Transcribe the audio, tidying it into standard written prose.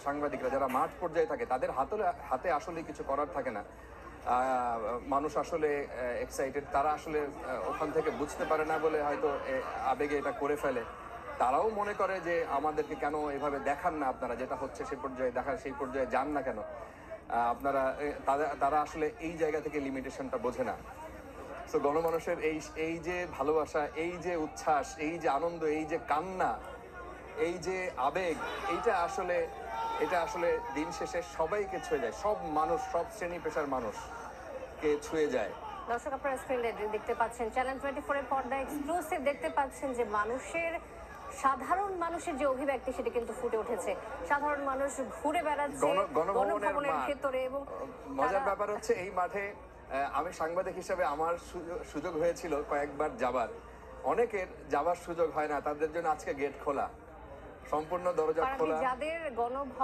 সাংবাদিকরা যারা মাঠ পর্যায়ে থাকে তাদের হাতে আসলে কিছু করার থাকে না। মানুষ আসলে এক্সাইটেড, তারা আসলে ওখান থেকে বুঝতে পারে না বলে হয়তো আবেগে এটা করে ফেলে। তারাও মনে করে যে আমাদেরকে কেন এভাবে দেখান না, আপনারা যেটা হচ্ছে সেই পর্যায়ে দেখার, সেই পর্যায়ে যান না কেন আপনারা। তারা আসলে এই জায়গা থেকে লিমিটেশনটা বোঝে না। তো গণমানুষের এই যে ভালোবাসা, এই যে উচ্ছ্বাস, এই যে আনন্দ, এই যে কান্না, এই যে আবেগ, এটা আসলে দিন শেষে সবাইকে ছুঁয়ে যায়। সব মানুষ, সব শ্রেণী পেশার মানুষকে ছুঁয়ে যায়। দর্শক, আপনারা স্ক্রিনে দেখতে পাচ্ছেন চ্যানেল 24 এর পর্দা এক্সক্লুসিভ দেখতে পাচ্ছেন যে সাধারণ মানুষের যে অভিব্যক্তি সেটা কিন্তু ফুটে উঠেছে। সাধারণ মানুষ ঘুরে বেড়াচ্ছে গণভবনের ভেতরে, এবং মজার ব্যাপার হচ্ছে এই মাঠে আমি সাংবাদিক হিসেবে আমার সুযোগ হয়েছিল কয়েকবার যাবার। অনেকের যাবার সুযোগ হয় না, তাদের জন্য আজকে গেট খোলা, সম্পূর্ণ দরজা খোলা। যাদের গণভবন